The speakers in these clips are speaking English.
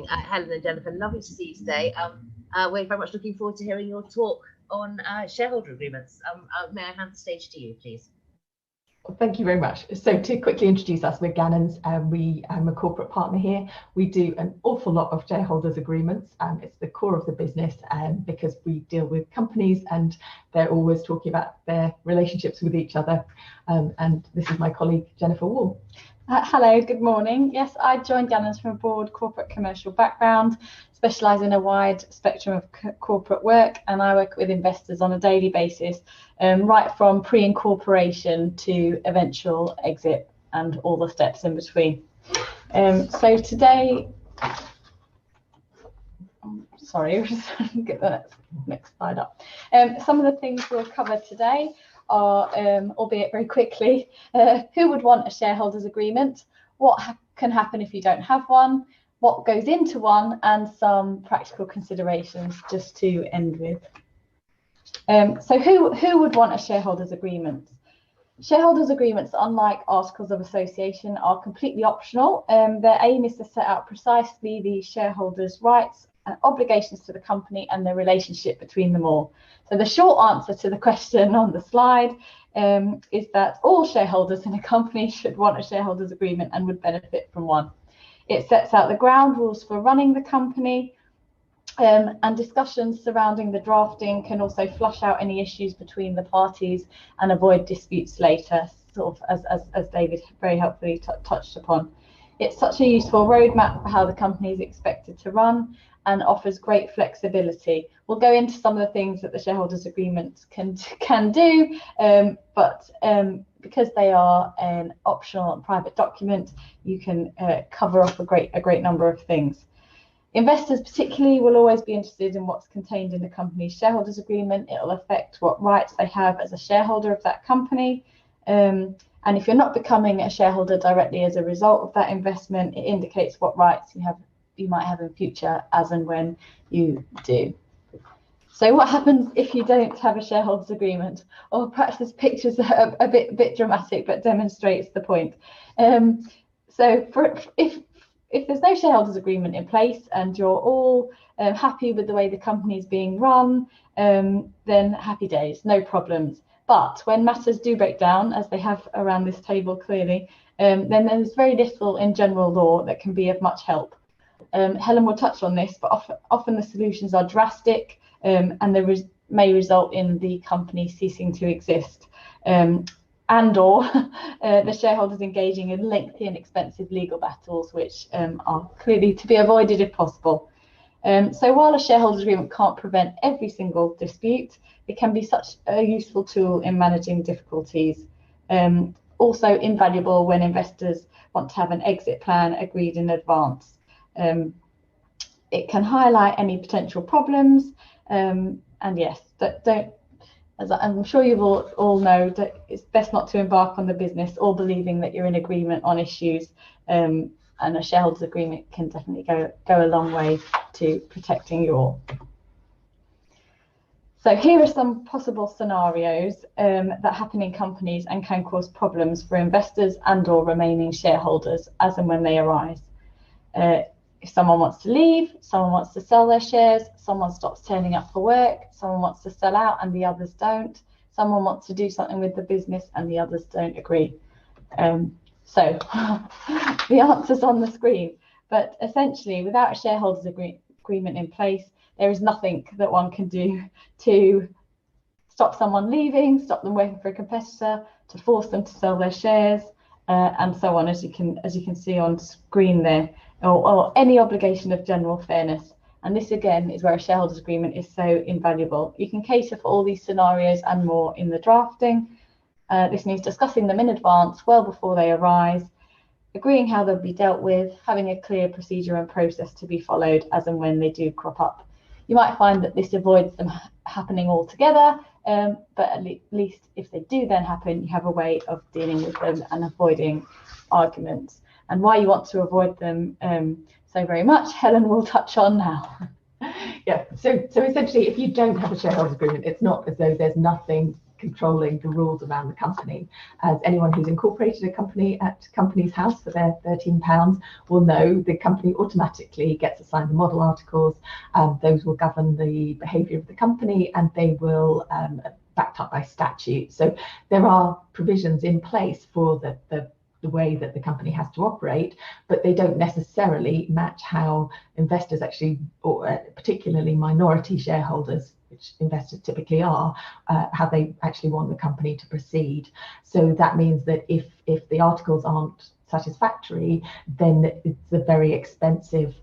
Helen and Jennifer. Lovely to see you today. We're very much looking forward to hearing your talk on shareholder agreements. May I hand the stage to you, please? Thank you very much. So to quickly introduce us, we're Gannons. I'm a corporate partner here. We do an awful lot of shareholders agreements. It's the core of the business because we deal with companies and they're always talking about their relationships with each other. And this is my colleague, Jennifer Wall. Hello, good morning. Yes, I joined Gannons from a broad corporate commercial background, specialise in a wide spectrum of corporate work, and I work with investors on a daily basis, right from pre-incorporation to eventual exit and all the steps in between. So today, sorry, just get the next slide up. Some of the things we'll cover today are, albeit very quickly, who would want a shareholders agreement, what can happen if you don't have one, what goes into one, and some practical considerations just to end with. So who would want a shareholders agreement? Shareholders agreements, unlike articles of association, are completely optional. Their aim is to set out precisely the shareholders' rights and obligations to the company and the relationship between them all. So the short answer to the question on the slide is that all shareholders in a company should want a shareholders agreement and would benefit from one. It sets out the ground rules for running the company, and discussions surrounding the drafting can also flush out any issues between the parties and avoid disputes later, sort of as David very helpfully touched upon. It's such a useful roadmap for how the company is expected to run and offers great flexibility. We'll go into some of the things that the shareholders agreement can do, but because they are an optional and private document, you can cover off a great number of things. Investors particularly will always be interested in what's contained in the company's shareholders agreement. It will affect what rights they have as a shareholder of that company. And if you're not becoming a shareholder directly as a result of that investment, it indicates what rights you might have in future as and when you do. So what happens if you don't have a shareholders agreement? Or perhaps this picture's a bit dramatic, but demonstrates the point. So if there's no shareholders agreement in place and you're all happy with the way the company is being run, then happy days, no problems. But when matters do break down, as they have around this table clearly, then there's very little in general law that can be of much help. Helen will touch on this, but often the solutions are drastic, and they may result in the company ceasing to exist, and/or the shareholders engaging in lengthy and expensive legal battles, which are clearly to be avoided if possible. So while a shareholders agreement can't prevent every single dispute, it can be such a useful tool in managing difficulties. Also invaluable when investors want to have an exit plan agreed in advance. It can highlight any potential problems, and yes, don't, as I'm sure you all know, that it's best not to embark on the business all believing that you're in agreement on issues, and a shareholders agreement can definitely go a long way to protecting you all. So here are some possible scenarios that happen in companies and can cause problems for investors and/or remaining shareholders as and when they arise. If someone wants to leave, someone wants to sell their shares, someone stops turning up for work, someone wants to sell out and the others don't, someone wants to do something with the business and the others don't agree. So the answer's on the screen, but essentially without a shareholders agreement in place, there is nothing that one can do to stop someone leaving, stop them working for a competitor, to force them to sell their shares, and so on, as you can see on screen there. Or any obligation of general fairness. And this again is where a shareholders agreement is so invaluable. You can cater for all these scenarios and more in the drafting. This means discussing them in advance, well before they arise, agreeing how they'll be dealt with, having a clear procedure and process to be followed as and when they do crop up. You might find that this avoids them happening altogether, but at least if they do then happen, you have a way of dealing with them and avoiding arguments. And why you want to avoid them so very much, Helen will touch on now. Yeah, so essentially, if you don't have a shareholders agreement, it's not as though there's nothing controlling the rules around the company. As anyone who's incorporated a company at Companies House for their £13 will know, the company automatically gets assigned the model articles. Those will govern the behaviour of the company, and they will backed up by statute. So there are provisions in place for the way that the company has to operate, but they don't necessarily match how investors actually, or particularly minority shareholders, which investors typically are, how they actually want the company to proceed. So that means that if the articles aren't satisfactory, then it's the very expensive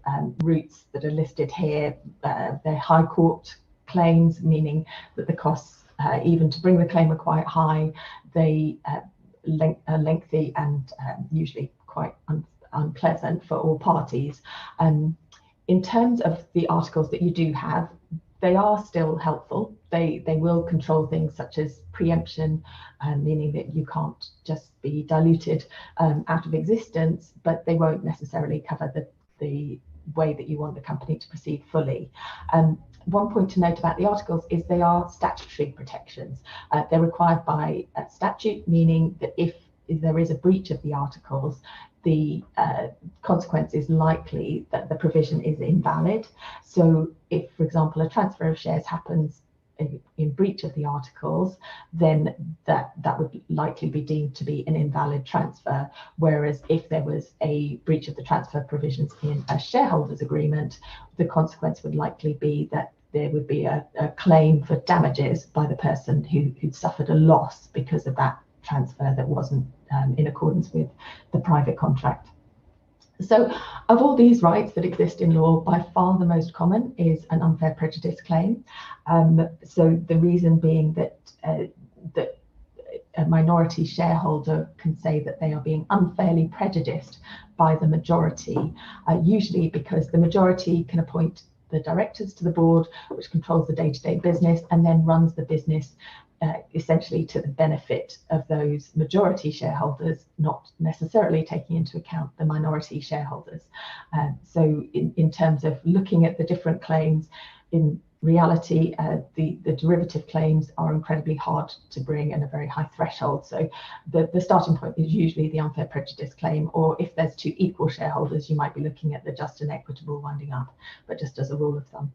routes that are listed here. They're high court claims, meaning that the costs even to bring the claim are quite high. They lengthy and usually quite unpleasant for all parties. In terms of the articles that you do have, they are still helpful. They will control things such as preemption, meaning that you can't just be diluted out of existence, but they won't necessarily cover the way that you want the company to proceed fully. One point to note about the articles is they are statutory protections. They're required by statute, meaning that if there is a breach of the articles, the consequence is likely that the provision is invalid. So if, for example, a transfer of shares happens in breach of the articles, then that would likely be deemed to be an invalid transfer. Whereas if there was a breach of the transfer provisions in a shareholders agreement, the consequence would likely be that there would be a claim for damages by the person who'd suffered a loss because of that transfer that wasn't in accordance with the private contract. So of all these rights that exist in law, by far the most common is an unfair prejudice claim. So the reason being that a minority shareholder can say that they are being unfairly prejudiced by the majority, usually because the majority can appoint the directors to the board, which controls the day-to-day business and then runs the business essentially to the benefit of those majority shareholders, not necessarily taking into account the minority shareholders. So in terms of looking at the different claims, in reality, the derivative claims are incredibly hard to bring and a very high threshold. So the starting point is usually the unfair prejudice claim, or if there's two equal shareholders, you might be looking at the just and equitable winding up, but just as a rule of thumb.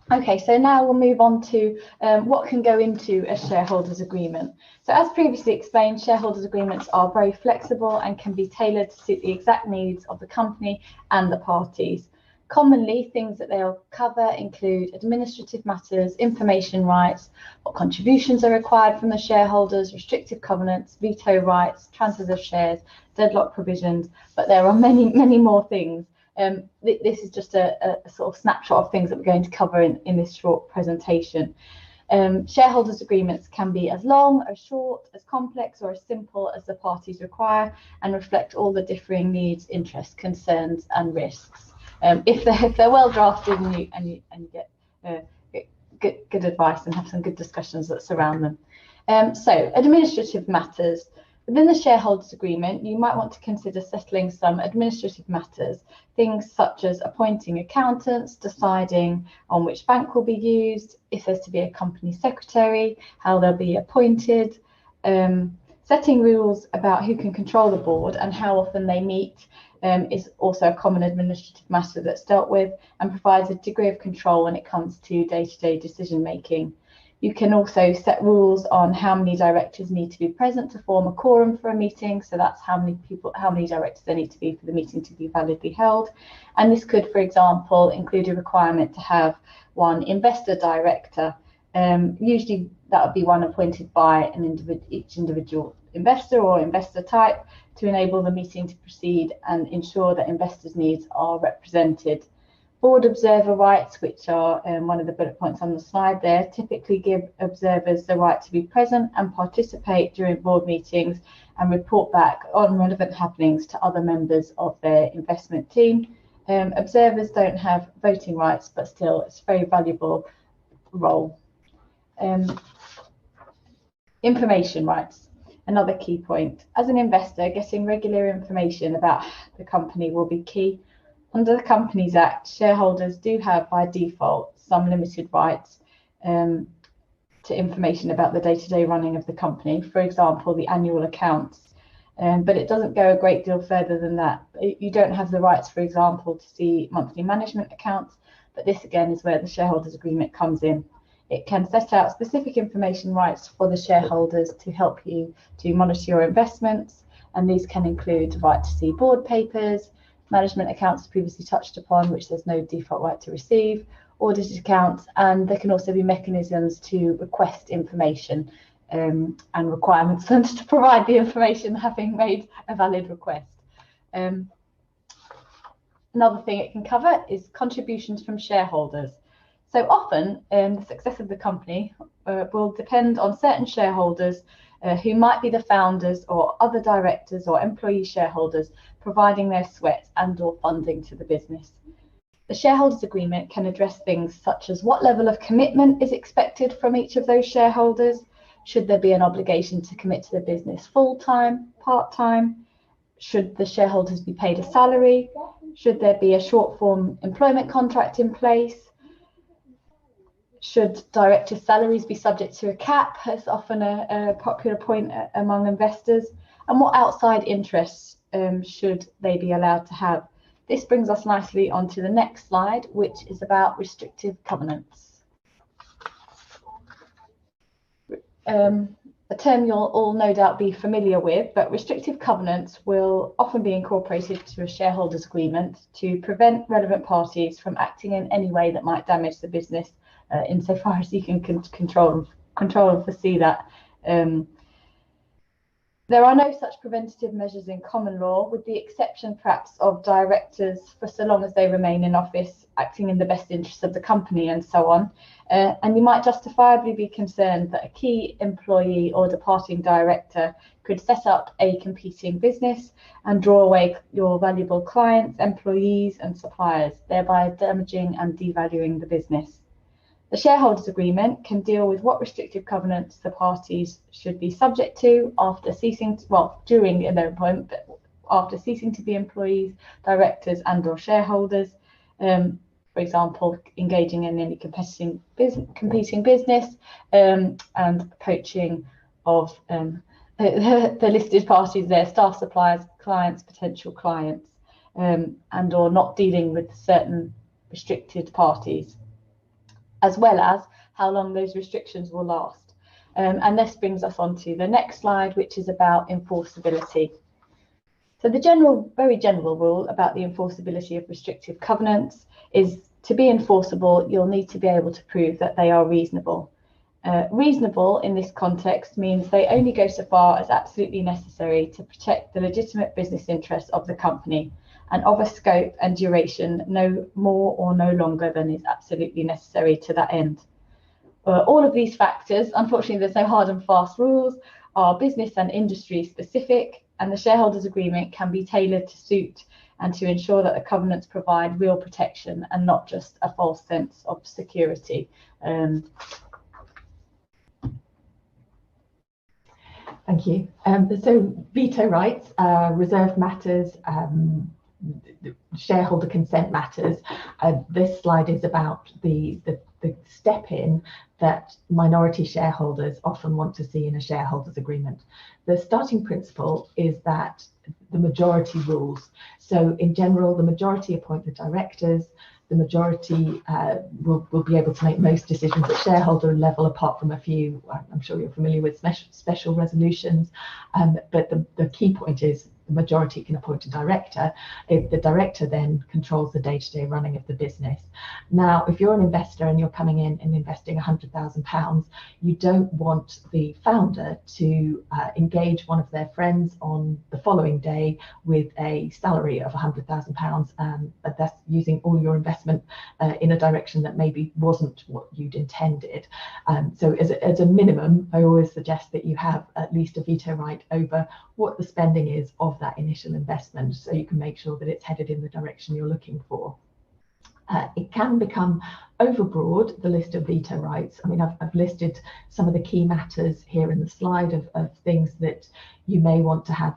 Okay, so now we'll move on to what can go into a shareholders agreement. So as previously explained, shareholders agreements are very flexible and can be tailored to suit the exact needs of the company and the parties. Commonly, things that they'll cover include administrative matters, information rights, what contributions are required from the shareholders, restrictive covenants, veto rights, transfers of shares, deadlock provisions, but there are many, many more things. This is just a sort of snapshot of things that we're going to cover in this short presentation. Shareholders agreements can be as long, as short, as complex, or as simple as the parties require, and reflect all the differing needs, interests, concerns, and risks. If they're well drafted and you get good advice and have some good discussions that surround them. So administrative matters. Within the shareholders agreement, you might want to consider settling some administrative matters, things such as appointing accountants, deciding on which bank will be used, if there's to be a company secretary, how they'll be appointed, setting rules about who can control the board and how often they meet is also a common administrative matter that's dealt with and provides a degree of control when it comes to day-to-day decision making. You can also set rules on how many directors need to be present to form a quorum for a meeting. So that's how many directors there need to be for the meeting to be validly held. And this could, for example, include a requirement to have one investor director. Usually that would be one appointed by each individual investor or investor type to enable the meeting to proceed and ensure that investors' needs are represented. Board observer rights, which are one of the bullet points on the slide there, typically give observers the right to be present and participate during board meetings and report back on relevant happenings to other members of their investment team. Observers don't have voting rights, but still it's a very valuable role. Information rights, another key point. As an investor, getting regular information about the company will be key. Under the Companies Act, shareholders do have by default some limited rights to to information about the day-to-day running of the company, for example, the annual accounts. But it doesn't go a great deal further than that. You don't have the rights, for example, to see monthly management accounts, but this again is where the shareholders agreement comes in. It can set out specific information rights for the shareholders to help you to monitor your investments, and these can include the right to see board papers, management accounts previously touched upon, which there's no default right to receive, audited accounts, and there can also be mechanisms to request information and requirements for them to provide the information having made a valid request. Another thing it can cover is contributions from shareholders. So often the success of the company will depend on certain shareholders who might be the founders or other directors or employee shareholders providing their sweat and or funding to the business. The shareholders agreement can address things such as what level of commitment is expected from each of those shareholders. Should there be an obligation to commit to the business full-time, part-time? Should the shareholders be paid a salary? Should there be a short-form employment contract in place? Should directors' salaries be subject to a cap? That's often a popular point among investors. And what outside interests should they be allowed to have? This brings us nicely onto the next slide, which is about restrictive covenants. A term you'll all no doubt be familiar with, but restrictive covenants will often be incorporated to a shareholders agreement to prevent relevant parties from acting in any way that might damage the business, insofar as you can control and foresee that. There are no such preventative measures in common law, with the exception perhaps of directors for so long as they remain in office, acting in the best interests of the company and so on. And you might justifiably be concerned that a key employee or departing director could set up a competing business and draw away your valuable clients, employees and suppliers, thereby damaging and devaluing the business. The shareholders agreement can deal with what restrictive covenants the parties should be subject to after ceasing, during their employment, but after ceasing to be employees, directors and or shareholders. For example, engaging in any competing business and poaching of the listed parties, their staff, suppliers, clients, potential clients, and or not dealing with certain restricted parties, as well as how long those restrictions will last. And this brings us on to the next slide, which is about enforceability. So the very general rule about the enforceability of restrictive covenants is to be enforceable, you'll need to be able to prove that they are reasonable. Reasonable in this context means they only go so far as absolutely necessary to protect the legitimate business interests of the company, and of a scope and duration no more or no longer than is absolutely necessary to that end. All of these factors, unfortunately there's no hard and fast rules, are business and industry specific, and the shareholders agreement can be tailored to suit and to ensure that the covenants provide real protection and not just a false sense of security. Thank you. So veto rights, reserved matters, shareholder consent matters. This slide is about the step in that minority shareholders often want to see in a shareholders agreement. The starting principle is that the majority rules. So in general, the majority appoint the directors. The majority will be able to make most decisions at shareholder level, apart from a few, I'm sure you're familiar with, special resolutions. But the key point is the majority can appoint a director. If the director then controls the day-to-day running of the business. Now, if you're an investor and you're coming in and investing £100,000, you don't want the founder to engage one of their friends on the following day with a salary of £100,000, but that's using all your investment in a direction that maybe wasn't what you'd intended. So as a minimum, I always suggest that you have at least a veto right over what the spending is of that initial investment, so you can make sure that it's headed in the direction you're looking for. It can become overbroad, the list of veto rights. I mean, I've listed some of the key matters here in the slide of things that you may want to have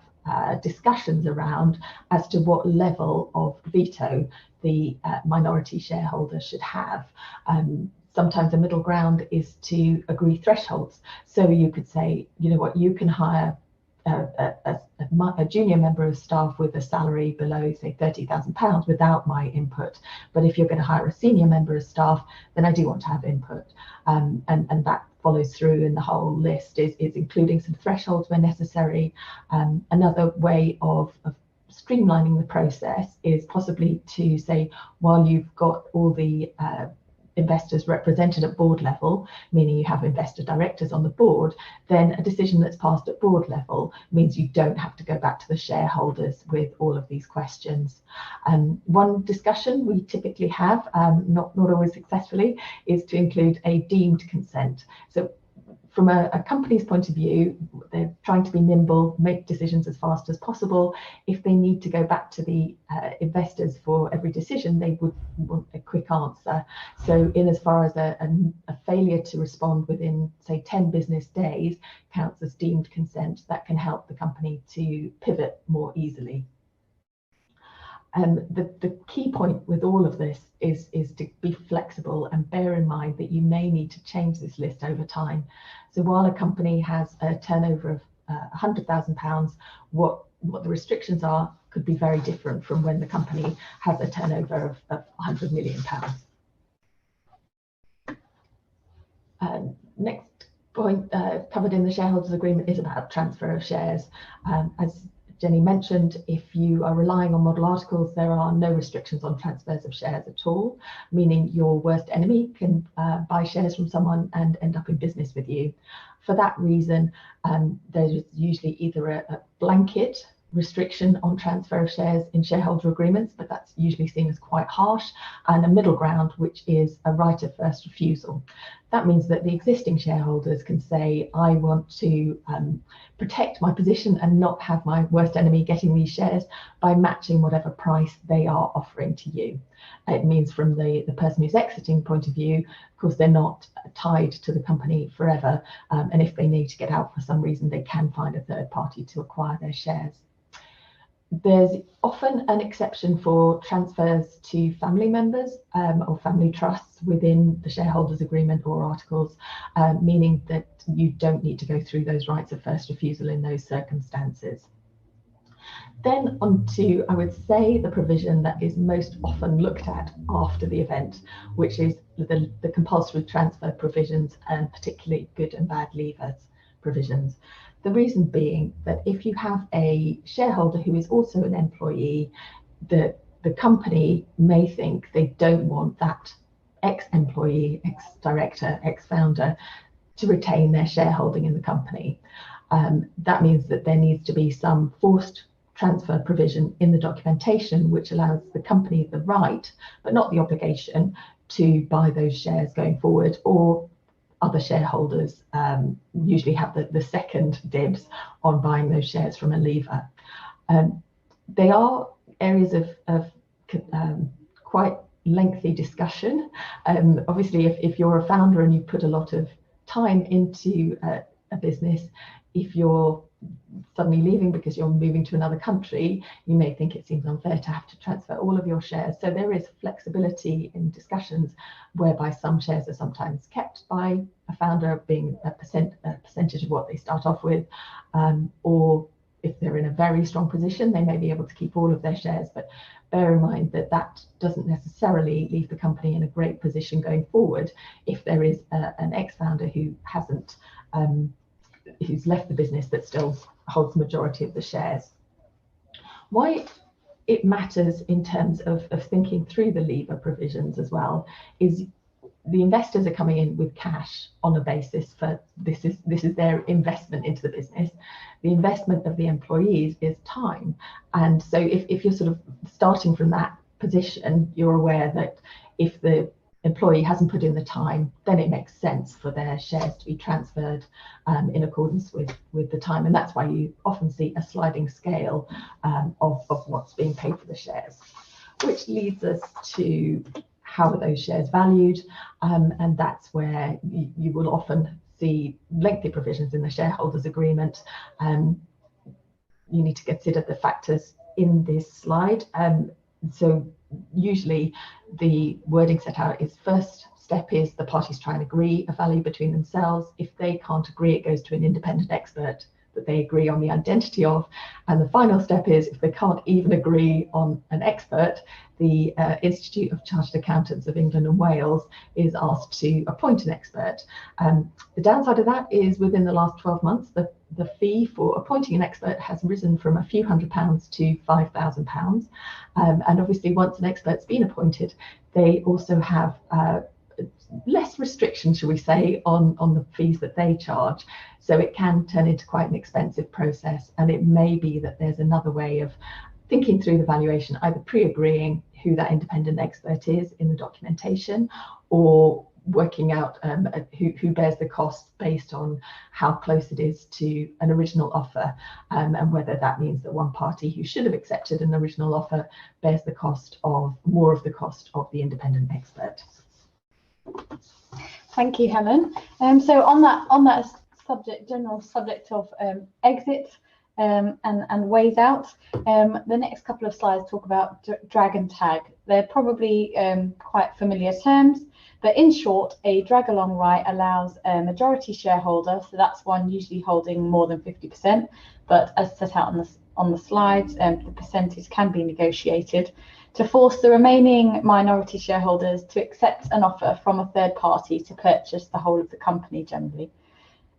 discussions around as to what level of veto the minority shareholder should have. Sometimes a middle ground is to agree thresholds. So you could say, you know what, you can hire a junior member of staff with a salary below, say, £30,000 without my input. But if you're going to hire a senior member of staff, then I do want to have input. And that follows through, and the whole list is including some thresholds where necessary. Another way of streamlining the process is possibly to say, while you've got all the investors represented at board level, meaning you have investor directors on the board, then a decision that's passed at board level means you don't have to go back to the shareholders with all of these questions. One discussion we typically have, not always successfully, is to include a deemed consent. So from a company's point of view, they're trying to be nimble, make decisions as fast as possible. If they need to go back to the investors for every decision, they would want a quick answer. So in as far as a failure to respond within, say, 10 business days counts as deemed consent, that can help the company to pivot more easily. The key point with all of this is to be flexible and bear in mind that you may need to change this list over time. So while a company has a turnover of £100,000, what the restrictions are could be very different from when the company has a turnover of £100 million. Next point covered in the shareholders agreement is about transfer of shares. As Jenny mentioned, if you are relying on model articles, there are no restrictions on transfers of shares at all, meaning your worst enemy can buy shares from someone and end up in business with you. For that reason, there is usually either a blanket restriction on transfer of shares in shareholder agreements, but that's usually seen as quite harsh, and a middle ground, which is a right of first refusal. That means that the existing shareholders can say, I want to protect my position and not have my worst enemy getting these shares by matching whatever price they are offering to you. It means from the person who's exiting point of view, of course, they're not tied to the company forever. And if they need to get out for some reason, they can find a third party to acquire their shares. There's often an exception for transfers to family members or family trusts within the shareholders agreement or articles, meaning that you don't need to go through those rights of first refusal in those circumstances. Then on to, I would say, the provision that is most often looked at after the event, which is the compulsory transfer provisions, and particularly good and bad leavers provisions. The reason being that if you have a shareholder who is also an employee, the company may think they don't want that ex-employee, ex-director, ex-founder to retain their shareholding in the company. That means that there needs to be some forced transfer provision in the documentation which allows the company the right, but not the obligation, to buy those shares going forward, or other shareholders usually have the second dibs on buying those shares from a leaver. They are areas of quite lengthy discussion. Obviously, if you're a founder and you put a lot of time into a business, if you're suddenly leaving because you're moving to another country, you may think it seems unfair to have to transfer all of your shares. So there is flexibility in discussions whereby some shares are sometimes kept by a founder, being a percentage of what they start off with, or if they're in a very strong position, they may be able to keep all of their shares. But bear in mind that that doesn't necessarily leave the company in a great position going forward if there is an ex-founder who hasn't who's left the business but still holds the majority of the shares. Why it matters in terms of thinking through the leaver provisions as well is the investors are coming in with cash on a basis for this is their investment into the business. The investment of the employees is time, and so if you're sort of starting from that position, you're aware that if the employee hasn't put in the time, then it makes sense for their shares to be transferred in accordance with the time. And that's why you often see a sliding scale of what's being paid for the shares, which leads us to how are those shares valued, and that's where you will often see lengthy provisions in the shareholders agreement. You need to consider the factors in this slide. So usually the wording set out is first step is the parties try and agree a value between themselves. If they can't agree, it goes to an independent expert that they agree on the identity of. And the final step is, if they can't even agree on an expert, the Institute of Chartered Accountants of England and Wales is asked to appoint an expert. The downside of that is, within the last 12 months, the fee for appointing an expert has risen from a few £100s to £5,000. And obviously, once an expert's been appointed, they also have less restriction, shall we say, on the fees that they charge. So it can turn into quite an expensive process. And it may be that there's another way of thinking through the valuation, either pre-agreeing who that independent expert is in the documentation, or working out who bears the cost based on how close it is to an original offer, and whether that means that one party who should have accepted an original offer bears the cost of more of the cost of the independent expert. Thank you, Helen. So on that general subject of exit and ways out, the next couple of slides talk about drag and tag. They're probably quite familiar terms, but in short, a drag along right allows a majority shareholder, so that's one usually holding more than 50%, but as set out on the slides, the percentage can be negotiated, to force the remaining minority shareholders to accept an offer from a third party to purchase the whole of the company generally.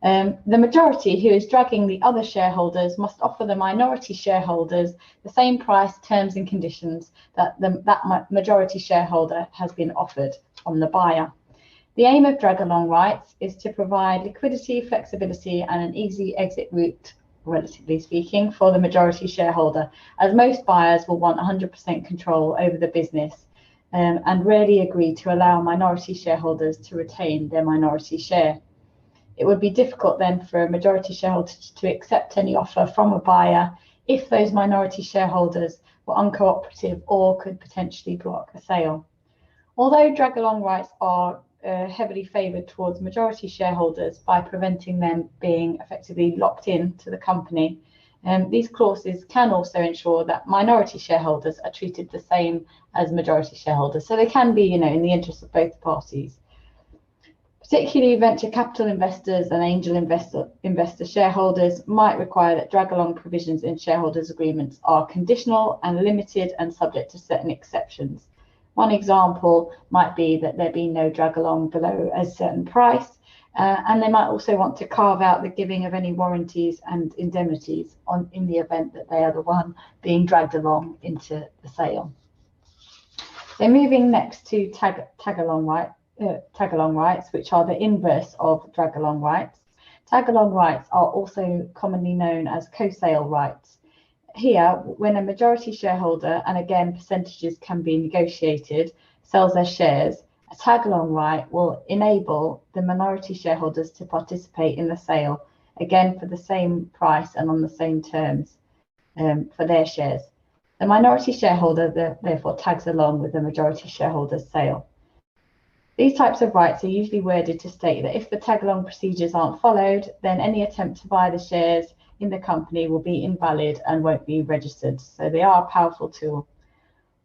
The majority, who is dragging the other shareholders, must offer the minority shareholders the same price, terms and conditions that that majority shareholder has been offered from the buyer. The aim of drag along rights is to provide liquidity, flexibility and an easy exit route, relatively speaking, for the majority shareholder, as most buyers will want 100% control over the business and rarely agree to allow minority shareholders to retain their minority share. It would be difficult then for a majority shareholder to accept any offer from a buyer if those minority shareholders were uncooperative or could potentially block a sale. Although drag along rights are heavily favoured towards majority shareholders by preventing them being effectively locked in to the company, these clauses can also ensure that minority shareholders are treated the same as majority shareholders. So they can be, in the interest of both parties. Particularly venture capital investors and angel investor shareholders might require that drag along provisions in shareholders agreements are conditional and limited and subject to certain exceptions. One example might be that there be no drag along below a certain price, and they might also want to carve out the giving of any warranties and indemnities in the event that they are the one being dragged along into the sale. So moving next to tag along rights, which are the inverse of drag along rights. Tag along rights are also commonly known as co-sale rights. Here, when a majority shareholder, and again percentages can be negotiated, sells their shares, a tag along right will enable the minority shareholders to participate in the sale, again for the same price and on the same terms for their shares. The minority shareholder therefore tags along with the majority shareholder's sale. These types of rights are usually worded to state that if the tag-along procedures aren't followed, then any attempt to buy the shares in the company will be invalid and won't be registered. So they are a powerful tool.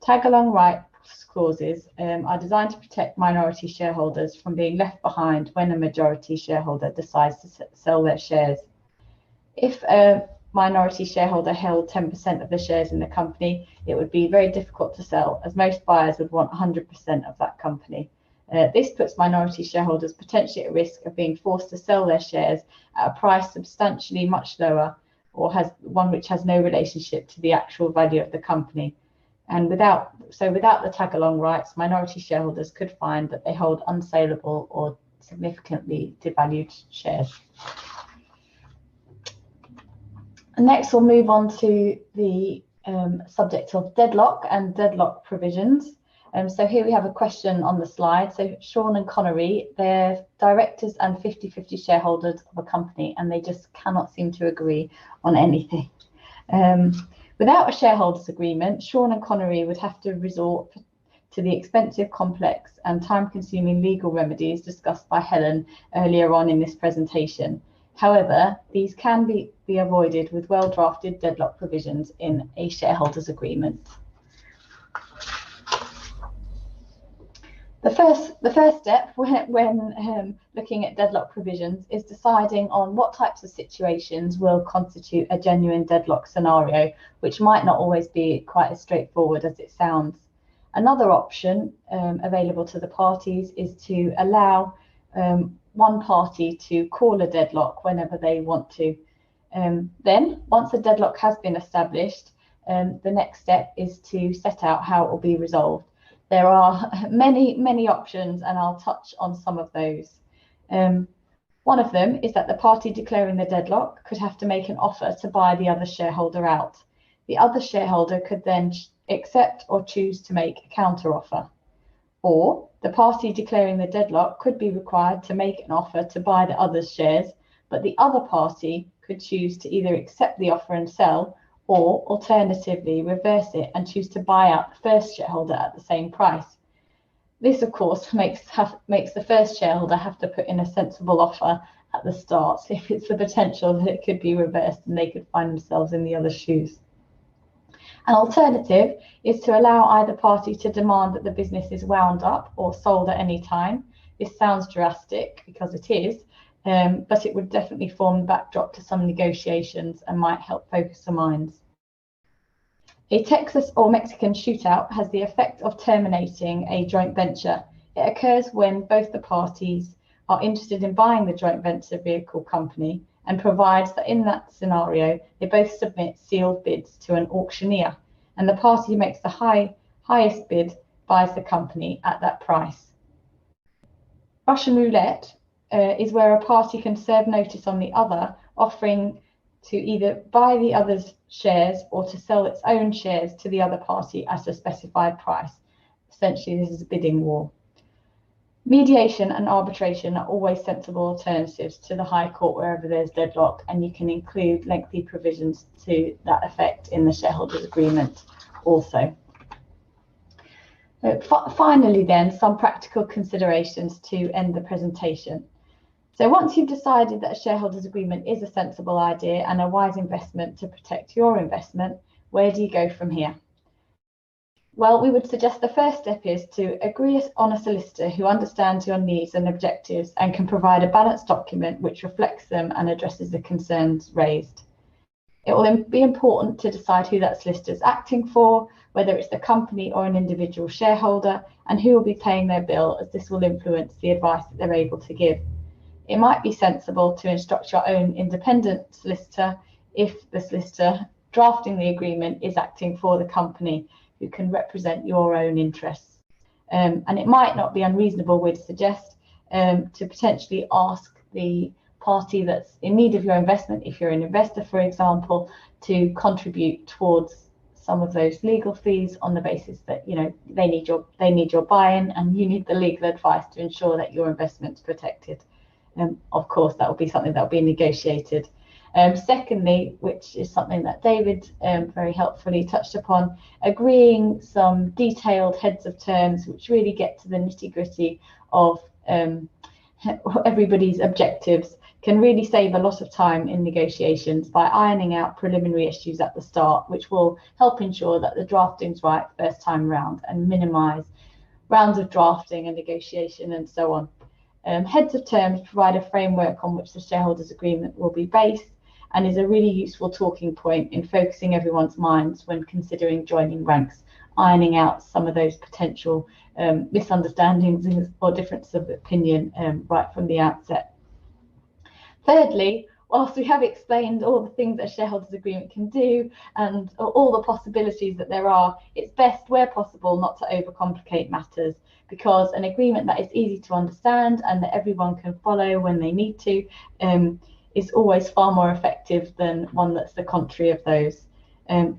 Tag-along rights clauses are designed to protect minority shareholders from being left behind when a majority shareholder decides to sell their shares. If a minority shareholder held 10% of the shares in the company, it would be very difficult to sell, as most buyers would want 100% of that company. This puts minority shareholders potentially at risk of being forced to sell their shares at a price substantially much lower, or has one which has no relationship to the actual value of the company. And without the tag-along rights, minority shareholders could find that they hold unsaleable or significantly devalued shares. And next, we'll move on to the subject of deadlock and deadlock provisions. So here we have a question on the slide. So Sean and Connery, they're directors and 50-50 shareholders of a company, and they just cannot seem to agree on anything. Without a shareholders agreement, Sean and Connery would have to resort to the expensive, complex and time-consuming legal remedies discussed by Helen earlier on in this presentation. However, these can be avoided with well-drafted deadlock provisions in a shareholders agreement. The first step when looking at deadlock provisions is deciding on what types of situations will constitute a genuine deadlock scenario, which might not always be quite as straightforward as it sounds. Another option available to the parties is to allow one party to call a deadlock whenever they want to. Then, once a deadlock has been established, the next step is to set out how it will be resolved. There are many options, and I'll touch on some of those. One of them is that the party declaring the deadlock could have to make an offer to buy the other shareholder out. The other shareholder could then accept or choose to make a counter-offer. Or the party declaring the deadlock could be required to make an offer to buy the other's shares, but the other party could choose to either accept the offer and sell, or alternatively reverse it and choose to buy out the first shareholder at the same price. This, of course, makes the first shareholder have to put in a sensible offer at the start, if it's the potential that it could be reversed and they could find themselves in the other's shoes. An alternative is to allow either party to demand that the business is wound up or sold at any time. This sounds drastic, because it is, but it would definitely form the backdrop to some negotiations and might help focus the minds. A Texas or Mexican shootout has the effect of terminating a joint venture. It occurs when both the parties are interested in buying the joint venture vehicle company, and provides that in that scenario they both submit sealed bids to an auctioneer, and the party who makes the highest bid buys the company at that price. Russian roulette is where a party can serve notice on the other, offering to either buy the other's shares or to sell its own shares to the other party at a specified price. Essentially, this is a bidding war. Mediation and arbitration are always sensible alternatives to the High Court wherever there's deadlock, and you can include lengthy provisions to that effect in the shareholders agreement also. Finally then, some practical considerations to end the presentation. So once you've decided that a shareholders agreement is a sensible idea and a wise investment to protect your investment, where do you go from here? Well, we would suggest the first step is to agree on a solicitor who understands your needs and objectives and can provide a balanced document which reflects them and addresses the concerns raised. It will be important to decide who that solicitor is acting for, whether it's the company or an individual shareholder, and who will be paying their bill, as this will influence the advice that they're able to give. It might be sensible to instruct your own independent solicitor if the solicitor drafting the agreement is acting for the company, who can represent your own interests. And it might not be unreasonable, we'd suggest, to potentially ask the party that's in need of your investment, if you're an investor, for example, to contribute towards some of those legal fees on the basis that they need your buy-in, and you need the legal advice to ensure that your investment's protected. Of course, that will be something that will be negotiated. Secondly, which is something that David very helpfully touched upon, agreeing some detailed heads of terms which really get to the nitty-gritty of everybody's objectives can really save a lot of time in negotiations by ironing out preliminary issues at the start, which will help ensure that the drafting's right first time round and minimise rounds of drafting and negotiation and so on. Heads of terms provide a framework on which the shareholders agreement will be based, and is a really useful talking point in focusing everyone's minds when considering joining ranks, ironing out some of those potential misunderstandings or difference of opinion right from the outset. Thirdly, whilst we have explained all the things that a shareholders agreement can do and all the possibilities that there are, it's best where possible not to overcomplicate matters, because an agreement that is easy to understand and that everyone can follow when they need to is always far more effective than one that's the contrary of those.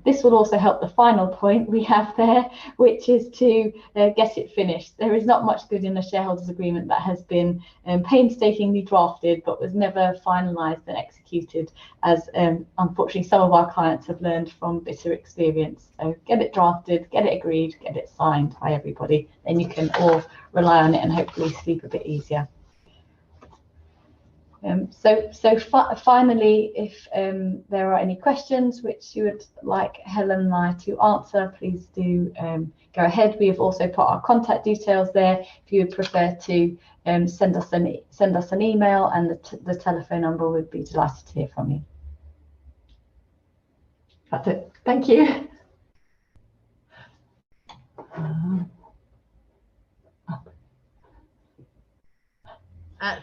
This will also help the final point we have there, which is to get it finished. There is not much good in a shareholders agreement that has been painstakingly drafted but was never finalised and executed, as unfortunately some of our clients have learned from bitter experience. So get it drafted, get it agreed, get it signed by everybody, then you can all rely on it and hopefully sleep a bit easier. Finally, if there are any questions which you would like Helen and I to answer, please do go ahead. We have also put our contact details there if you would prefer to send us an email, and the telephone number. Would be delighted to hear from you. That's it. Thank you.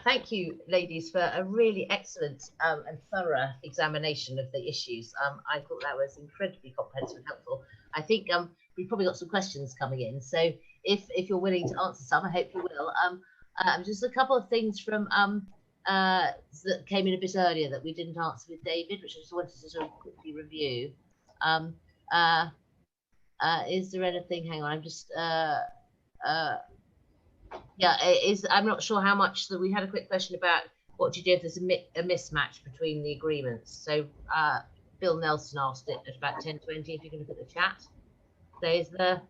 Thank you, ladies, for a really excellent and thorough examination of the issues. I thought that was incredibly comprehensive and helpful. I think we've probably got some questions coming in, so if you're willing to answer some, I hope you will. Just a couple of things from that came in a bit earlier that we didn't answer with David, which I just wanted to sort of quickly review. Is there anything? Hang on, I'm just. Yeah, I'm not sure how much that we had a quick question about what do you do if there's a mismatch between the agreements. So Bill Nelson asked it at about 10:20. If you can look at the chat, so is there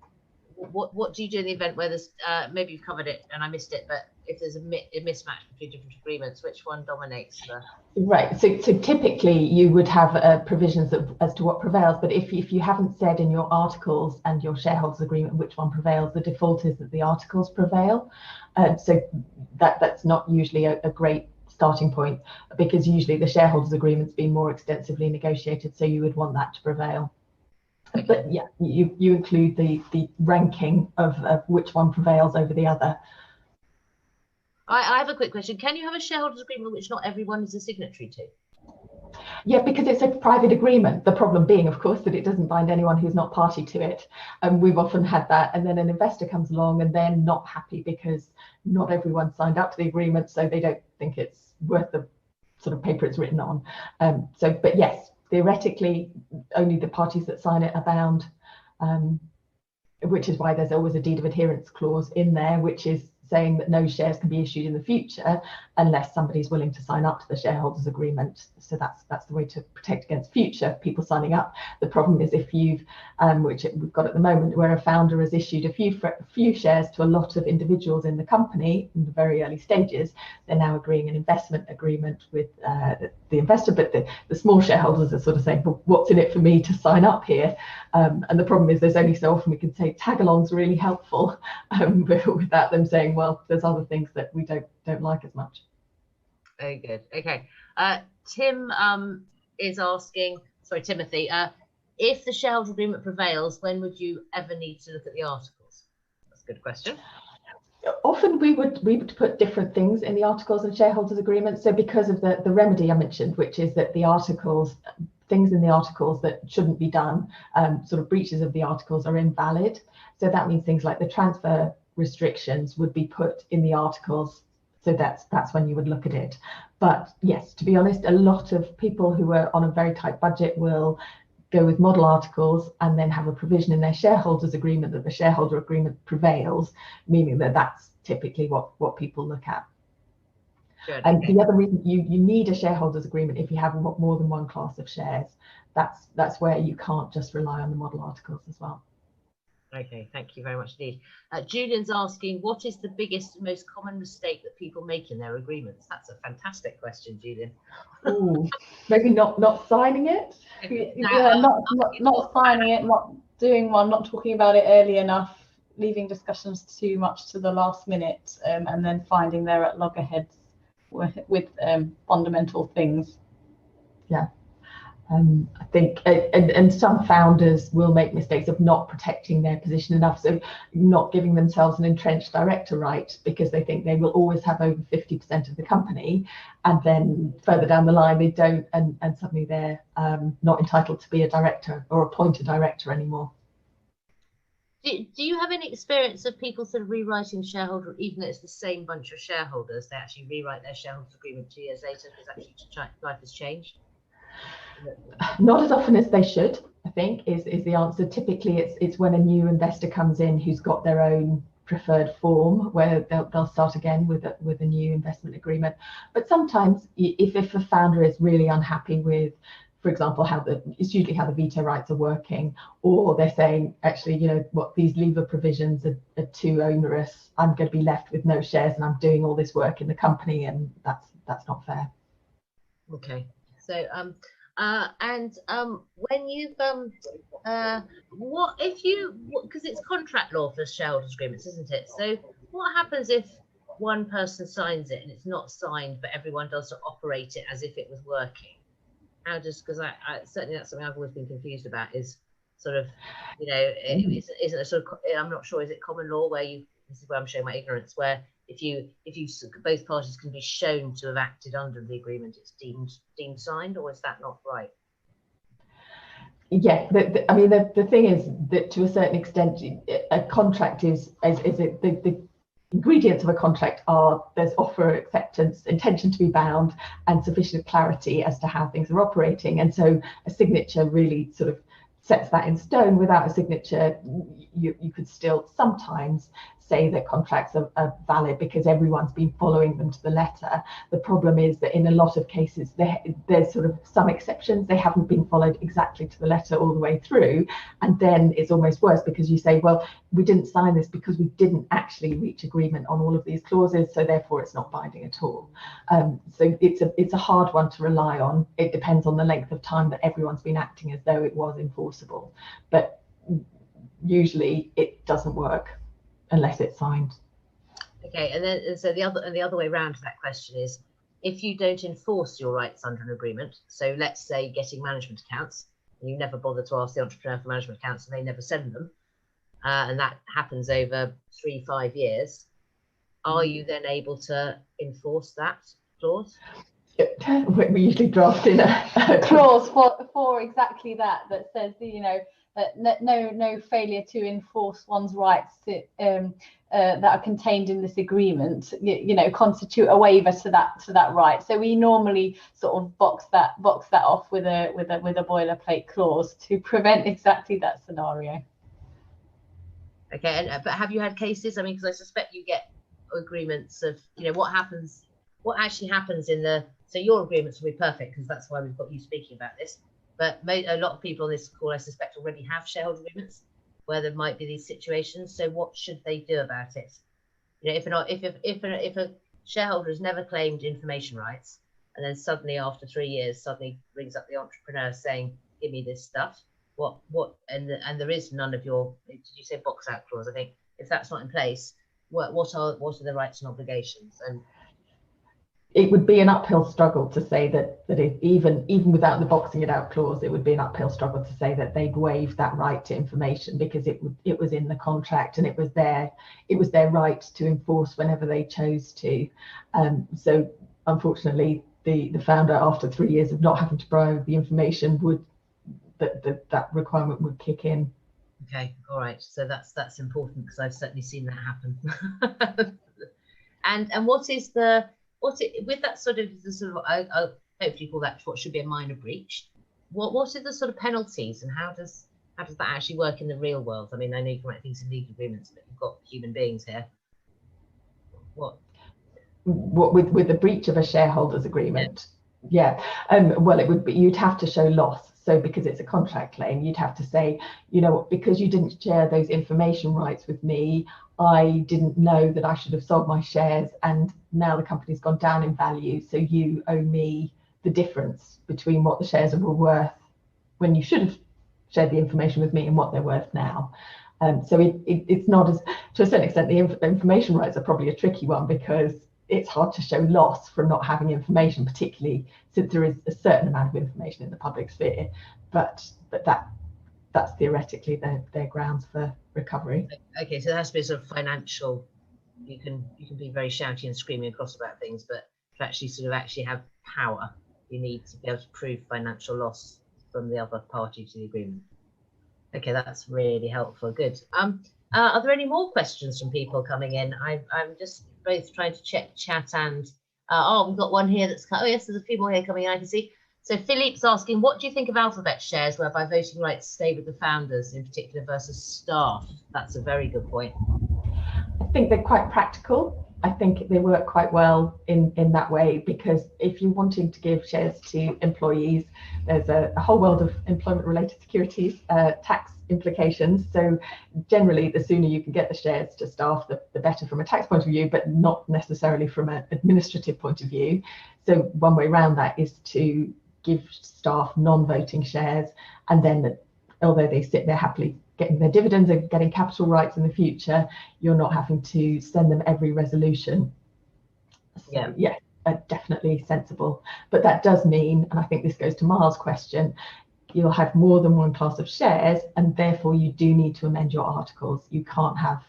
what do you do in the event where there's maybe you've covered it and I missed it, but if there's a mismatch between different agreements, which one dominates the? Right. So typically you would have provisions as to what prevails, but if you haven't said in your articles and your shareholders agreement which one prevails, the default is that the articles prevail. So that's not usually a great starting point, because usually the shareholders agreement's been more extensively negotiated, so you would want that to prevail. Okay. But yeah, you include the ranking of which one prevails over the other. I have a quick question. Can you have a shareholders agreement which not everyone is a signatory to? Yeah, because it's a private agreement. The problem being, of course, that it doesn't bind anyone who's not party to it. And we've often had that. And then an investor comes along and they're not happy because not everyone signed up to the agreement, so they don't think it's worth the sort of paper it's written on. But yes, theoretically, only the parties that sign it are bound, which is why there's always a deed of adherence clause in there, which is saying that no shares can be issued in the future unless somebody's willing to sign up to the shareholders agreement. So that's the way to protect against future people signing up. The problem is if you've, which we've got at the moment, where a founder has issued a few shares to a lot of individuals in the company in the very early stages, they're now agreeing an investment agreement with the investor, but the small shareholders are sort of saying, well, what's in it for me to sign up here? And the problem is there's only so often we can say tag-along's really helpful, without them saying, well, there's other things that we don't like as much. Very good. Okay. Tim is asking, sorry, Timothy, if the shareholder agreement prevails, when would you ever need to look at the articles? That's a good question. Often we would put different things in the articles and shareholders agreement. So because of the remedy I mentioned, which is that the articles, things in the articles that shouldn't be done, sort of breaches of the articles are invalid. So that means things like the transfer restrictions would be put in the articles. So that's when you would look at it. But yes, to be honest, a lot of people who are on a very tight budget will go with model articles and then have a provision in their shareholders agreement that the shareholder agreement prevails, meaning that that's typically what people look at. Good, and okay. The other reason you need a shareholders agreement if you have more than one class of shares. That's where you can't just rely on the model articles as well. Okay, thank you very much indeed. Julian's asking, what is the biggest, most common mistake that people make in their agreements? That's a fantastic question, Julian. Ooh, maybe not signing it. Yeah, not signing it, not doing one, not talking about it early enough, leaving discussions too much to the last minute, and then finding they're at loggerheads with fundamental things. Yeah. I think, and some founders will make mistakes of not protecting their position enough, so not giving themselves an entrenched director right because they think they will always have over 50% of the company, and then further down the line they don't, and suddenly they're not entitled to be a director or appoint a director anymore. Do you have any experience of people sort of rewriting shareholder, even though it's the same bunch of shareholders, they actually rewrite their shareholders agreement 2 years later because actually life has changed? Not as often as they should, I think, is the answer. Typically it's when a new investor comes in who's got their own preferred form where they'll start again with a new investment agreement. But sometimes if a founder is really unhappy with for example, it's usually how the veto rights are working, or they're saying, actually, these lever provisions are too onerous. I'm going to be left with no shares, and I'm doing all this work in the company, and that's not fair. Okay. So when you've what if you, because it's contract law for shareholders agreements, isn't it? So what happens if one person signs it and it's not signed, but everyone does operate it as if it was working? How does, because I certainly that's something I've always been confused about, is sort of, is it a sort of, I'm not sure, is it common law where this is where I'm showing my ignorance, where if you both parties can be shown to have acted under the agreement, it's deemed signed, or is that not right? Yeah, the thing is that to a certain extent, a contract the ingredients of a contract are there's offer, acceptance, intention to be bound, and sufficient clarity as to how things are operating. And so a signature really sort of sets that in stone. Without a signature, you could still sometimes say that contracts are valid because everyone's been following them to the letter. The problem is that in a lot of cases, there's sort of some exceptions. They haven't been followed exactly to the letter all the way through. And then it's almost worse because you say, well, we didn't sign this because we didn't actually reach agreement on all of these clauses, so therefore it's not binding at all. So it's a hard one to rely on. It depends on the length of time that everyone's been acting as though it was enforceable. But usually it doesn't work unless it's signed. Okay, and so the other way around to that question is, if you don't enforce your rights under an agreement, so let's say getting management accounts, and you never bother to ask the entrepreneur for management accounts and they never send them, and that happens over 3-5 years, are you then able to enforce that clause? We usually draft in a clause for exactly that says, that no failure to enforce one's rights that are contained in this agreement, constitute a waiver to that right. So we normally sort of box that off with a boilerplate clause to prevent exactly that scenario. Okay, but have you had cases? I mean, because I suspect you get agreements of, what actually happens in the. So your agreements will be perfect because that's why we've got you speaking about this. But a lot of people on this call, I suspect, already have shareholder agreements where there might be these situations. So what should they do about it? If a shareholder has never claimed information rights, and then suddenly after 3 years suddenly brings up the entrepreneur saying, "Give me this stuff," and there is none of your, did you say box out clause? I think if that's not in place, what are the rights and obligations? And it would be an uphill struggle to say that if even without the boxing it out clause, it would be an uphill struggle to say that they'd waived that right to information, because it was in the contract and it was their right to enforce whenever they chose to. So unfortunately, the founder, after 3 years of not having to provide the information, that requirement would kick in. Okay, all right. So that's important, because I've certainly seen that happen. And with that sort of I'll hopefully call that what should be a minor breach. What are the sort of penalties, and how does that actually work in the real world? I mean, I know you can write things in legal agreements, but you've got human beings here. What with the breach of a shareholders agreement? Yeah. Well, it would be, you'd have to show loss. So because it's a contract claim, you'd have to say, because you didn't share those information rights with me, I didn't know that I should have sold my shares, and now the company's gone down in value, so you owe me the difference between what the shares were worth when you should have shared the information with me and what they're worth now. So it's not as, to a certain extent, the information rights are probably a tricky one, because it's hard to show loss from not having information, particularly since there is a certain amount of information in the public sphere. But that's theoretically their grounds for recovery. Okay, so there has to be a sort of financial. You can be very shouty and screaming across about things, but to actually have power, you need to be able to prove financial loss from the other party to the agreement. Okay, that's really helpful. Good. Are there any more questions from people coming in? I'm just both trying to check chat and we've got one here that's, oh yes, there's a few more here coming in, I can see. So Philippe's asking, what do you think of alphabet shares whereby voting rights stay with the founders in particular versus staff? That's a very good point. I think they're quite practical. I think they work quite well in that way, because if you're wanting to give shares to employees, there's a whole world of employment related securities, tax implications. So generally, the sooner you can get the shares to staff, the better from a tax point of view, but not necessarily from an administrative point of view. So one way around that is to give staff non-voting shares, and then although they sit there happily getting their dividends and getting capital rights in the future, you're not having to send them every resolution. So yeah, definitely sensible. But that does mean, and I think this goes to Miles' question, you'll have more than one class of shares, and therefore you do need to amend your articles. You can't have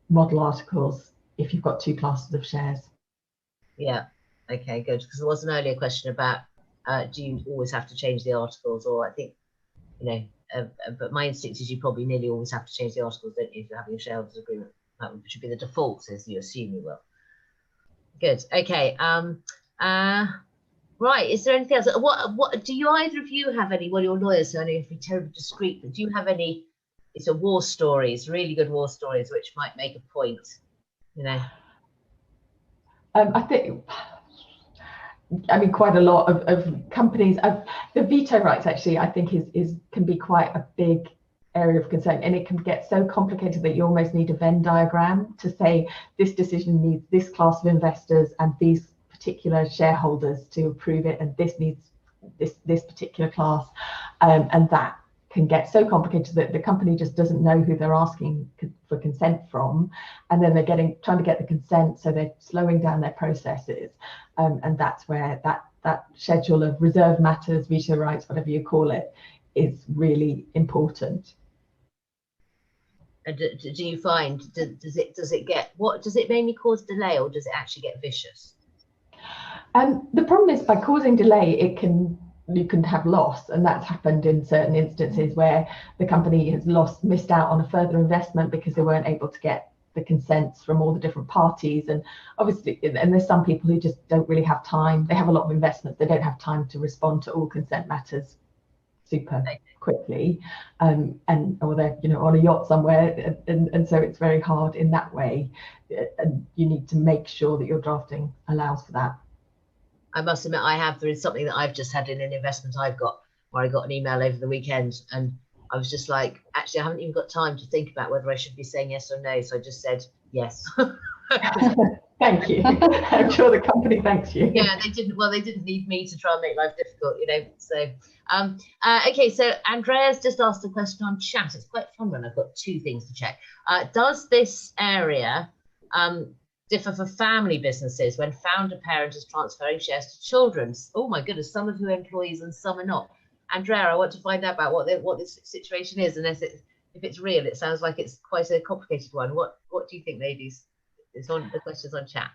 model articles if you've got two classes of shares. Yeah, okay, good. Because there was an earlier question about do you always have to change the articles, or I think, you know, but my instinct is you probably nearly always have to change the articles, don't you, if you're having a shareholders agreement? That should be the default, as you assume you will. Good. Okay. Right. Is there anything else? What do you either of you have any? Well, you're lawyers, so I know you have to be terribly discreet. But do you have any? It's a war stories, really good war stories, which might make a point. You know. I think. I mean, quite a lot of companies. The veto rights actually, I think, can be quite a big area of concern, and it can get so complicated that you almost need a Venn diagram to say this decision needs this class of investors and these particular shareholders to approve it, and this needs this particular class, and that can get so complicated that the company just doesn't know who they're asking for consent from, and then they're trying to get the consent, so they're slowing down their processes, and that's where that schedule of reserved matters, veto rights, whatever you call it, is really important. And do you find does it mainly cause delay, or does it actually get vicious? The problem is, by causing delay, you can have loss, and that's happened in certain instances where the company has missed out on a further investment because they weren't able to get the consents from all the different parties. And obviously, and there's some people who just don't really have time. They have a lot of investments, they don't have time to respond to all consent matters super quickly, or they're, you know, on a yacht somewhere, and so it's very hard in that way, and you need to make sure that your drafting allows for that. I must admit, there is something that I've just had in an investment I've got, where I got an email over the weekend, and I was just like, actually, I haven't even got time to think about whether I should be saying yes or no. So I just said yes. Thank you. I'm sure the company thanks you. Yeah, they didn't. Well, they didn't need me to try and make life difficult, you know. So, okay. So Andrea's just asked a question on chat. It's quite fun when I've got two things to check. Does this area differ for family businesses when founder parent is transferring shares to children? Oh my goodness, some of who are employees and some are not. Andrea, I want to find out about what this situation is, and if it's real. It sounds like it's quite a complicated one. What do you think, ladies? It's on the questions on chat.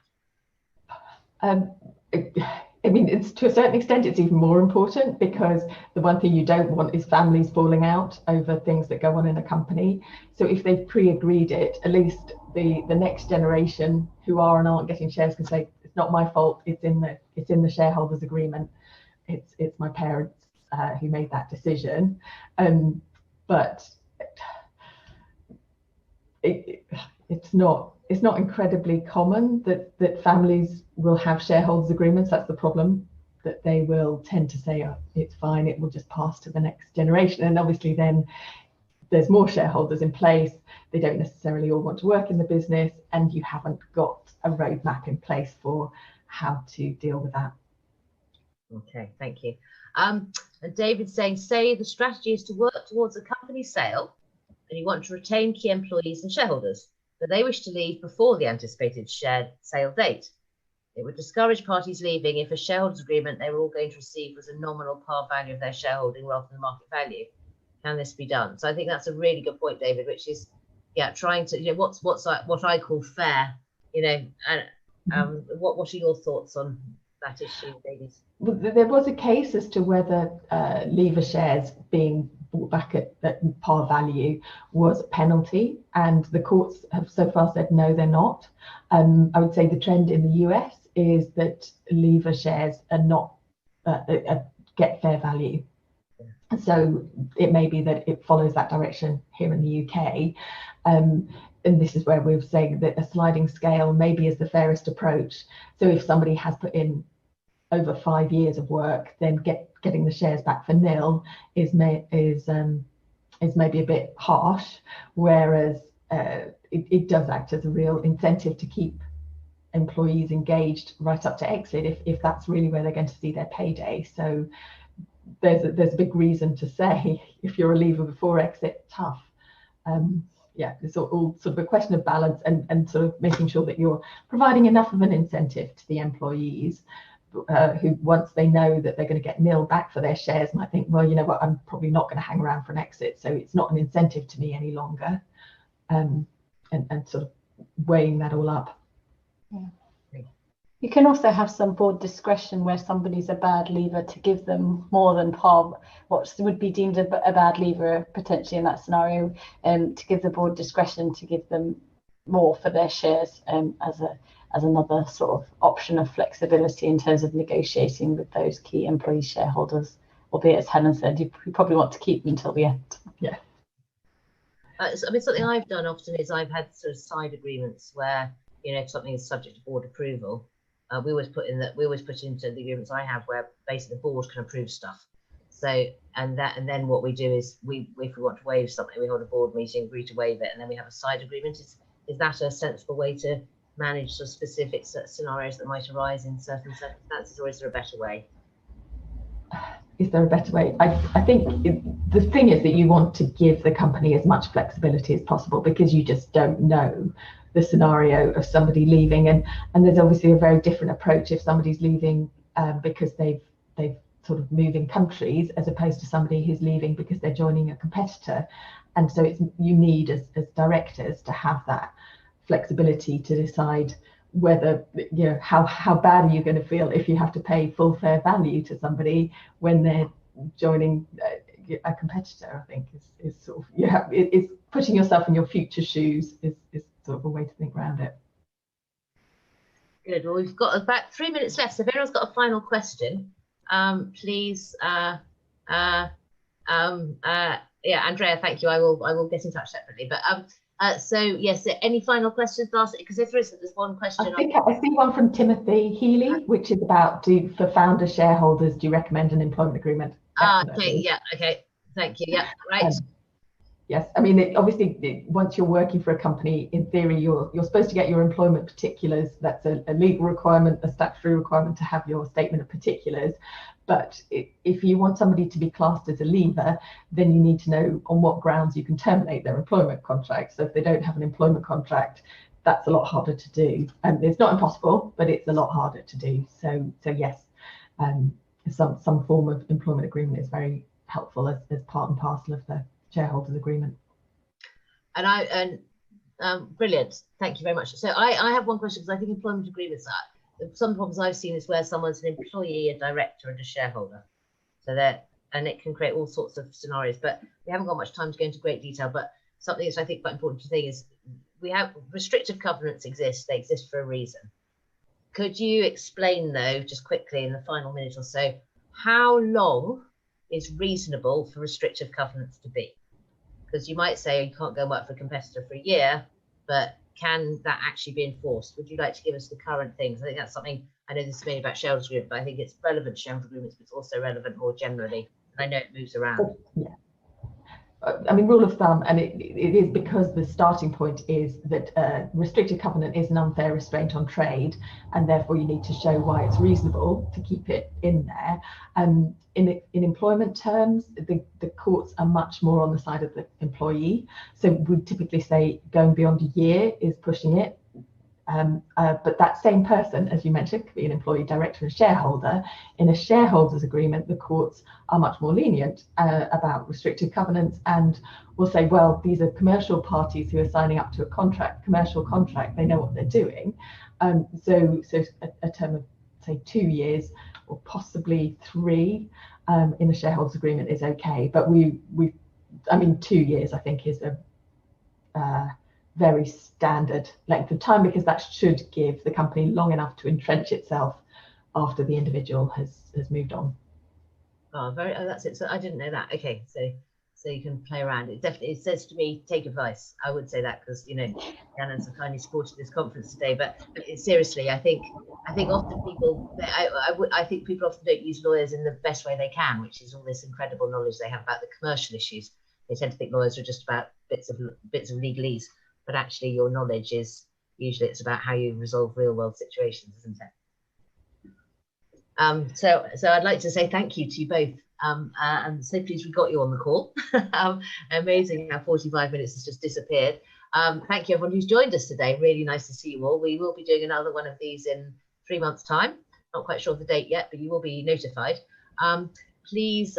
I mean, it's, to a certain extent, it's even more important, because the one thing you don't want is families falling out over things that go on in a company. So if they've pre-agreed it, at least the next generation who are and aren't getting shares can say, it's not my fault, it's in the shareholders agreement, it's my parents who made that decision. But it's not incredibly common that families will have shareholders agreements. That's the problem, that they will tend to say, oh, it's fine, it will just pass to the next generation. And obviously then there's more shareholders in place, they don't necessarily all want to work in the business, and you haven't got a roadmap in place for how to deal with that. Okay, thank you. And David's saying, say the strategy is to work towards a company sale and you want to retain key employees and shareholders, but they wish to leave before the anticipated share sale date. It would discourage parties leaving if a shareholders agreement they were all going to receive was a nominal par value of their shareholding rather than market value. Can this be done? So I think that's a really good point, David, which is, yeah, trying to, you know, what I call fair, you know, and what are your thoughts on that issue, ladies? Well, there was a case as to whether leaver shares being bought back at par value was a penalty, and the courts have so far said no, they're not. I would say the trend in the US is that leaver shares are not get fair value. So it may be that it follows that direction here in the UK. this is where we're saying that a sliding scale maybe is the fairest approach. So if somebody has put in over 5 years of work, then getting the shares back for nil is maybe a bit harsh, whereas it does act as a real incentive to keep employees engaged right up to exit if that's really where they're going to see their payday. So there's a big reason to say if you're a leaver before exit, tough. Yeah, it's all sort of a question of balance and sort of making sure that you're providing enough of an incentive to the employees who, once they know that they're going to get nil back for their shares, might think, well, you know what, I'm probably not going to hang around for an exit, so it's not an incentive to me any longer, and sort of weighing that all up. Yeah. You can also have some board discretion where somebody's a bad leaver to give them more than par what would be deemed a bad leaver potentially in that scenario, to give the board discretion to give them more for their shares, as another sort of option of flexibility in terms of negotiating with those key employee shareholders, albeit, as Helen said, you probably want to keep them until the end. Yeah. So, I mean, something I've done often is I've had sort of side agreements where, you know, if something is subject to board approval, we always put into the agreements I have where basically the board can approve stuff. So and then what we do is if we want to waive something, we hold a board meeting, agree to waive it, and then we have a side agreement. Is that a sensible way to manage sort of specific scenarios that might arise in certain circumstances, or is there a better way? Is there a better way? I think the thing is that you want to give the company as much flexibility as possible, because you just don't know the scenario of somebody leaving, and there's obviously a very different approach if somebody's leaving because they've sort of moving countries, as opposed to somebody who's leaving because they're joining a competitor. And so you need as directors to have that flexibility to decide whether, you know, how bad are you going to feel if you have to pay full fair value to somebody when they're joining a competitor. I think is sort of, it's putting yourself in your future shoes is sort of a way to think around it. Good. Well, we've got about 3 minutes left, so if anyone's got a final question, please. Yeah, Andrea, thank you. I will get in touch separately. But so yes, any final questions? Last, because if there isn't, there's one question. I think I see one from Timothy Healy, which is about for founder shareholders, do you recommend an employment agreement? Okay. Yeah. Okay. Thank you. Yeah. Right. Yes, I mean, obviously, once you're working for a company, in theory, you're supposed to get your employment particulars. That's a legal requirement, a statutory requirement to have your statement of particulars. But if you want somebody to be classed as a leaver, then you need to know on what grounds you can terminate their employment contract. So if they don't have an employment contract, that's a lot harder to do. And it's not impossible, but it's a lot harder to do. So yes, some form of employment agreement is very helpful as part and parcel of the shareholders agreement. And brilliant, thank you very much. So I have one question, because I think employment agreements some problems I've seen is where someone's an employee, a director, and a shareholder, and it can create all sorts of scenarios, but we haven't got much time to go into great detail. But something that's I think quite important to think is we have restrictive covenants exist. They exist for a reason. Could you explain, though, just quickly in the final minute or so, how long is reasonable for restrictive covenants to be? Because you might say you can't go and work for a competitor for a year, but can that actually be enforced? Would you like to give us the current things? I think that's something, I know this is mainly about shareholders agreement, but I think it's relevant to shareholder agreements, but it's also relevant more generally. And I know it moves around. Yeah. I mean, rule of thumb, and it is because the starting point is that restricted covenant is an unfair restraint on trade, and therefore you need to show why it's reasonable to keep it in there. In employment terms, the courts are much more on the side of the employee. So we typically say going beyond a year is pushing it. But that same person, as you mentioned, could be an employee, director, and shareholder. In a shareholders agreement, the courts are much more lenient about restricted covenants, and will say, well, these are commercial parties who are signing up to a commercial contract. They know what they're doing. So a term of, say, 2 years or possibly 3 in a shareholders agreement is okay. But I mean, 2 years, I think, is a very standard length of time, because that should give the company long enough to entrench itself after the individual has moved on. Oh, that's it. So I didn't know that. Okay, so you can play around. It says to me, take advice. I would say that because, you know, Gannons have kindly supported this conference today. But seriously, I think often people, I think people often don't use lawyers in the best way they can, which is all this incredible knowledge they have about the commercial issues. They tend to think lawyers are just about bits of legalese, but actually your knowledge is usually it's about how you resolve real world situations, isn't it? So I'd like to say thank you to you both. And so pleased we got you on the call. Amazing how 45 minutes has just disappeared. Thank you everyone who's joined us today. Really nice to see you all. We will be doing another one of these in 3 months' time. Not quite sure of the date yet, but you will be notified. Please,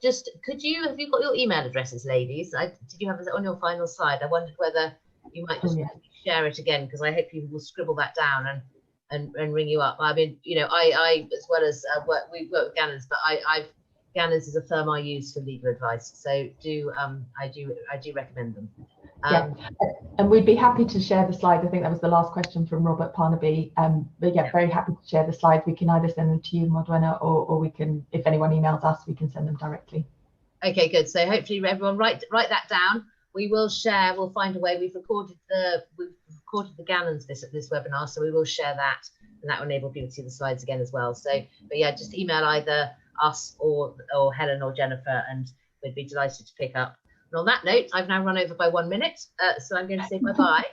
just have you got your email addresses, ladies? Did you have it on your final slide? I wondered whether you might just share it again, because I hope people will scribble that down and ring you up. I mean, you know, I as well as we work with Gannons, but Gannons is a firm I use for legal advice, so I do recommend them. Yeah, and we'd be happy to share the slides. I think that was the last question from Robert Parnaby. But yeah, very happy to share the slides. We can either send them to you, Modwena, or we can, if anyone emails us, we can send them directly. Okay, good. So hopefully everyone write that down. We will share. We'll find a way. We've recorded the Gannons this webinar, so we will share that, and that will enable people to see the slides again as well. So, but yeah, just email either us or Helen or Jennifer, and we'd be delighted to pick up. And on that note, I've now run over by 1 minute, so I'm going to say bye-bye.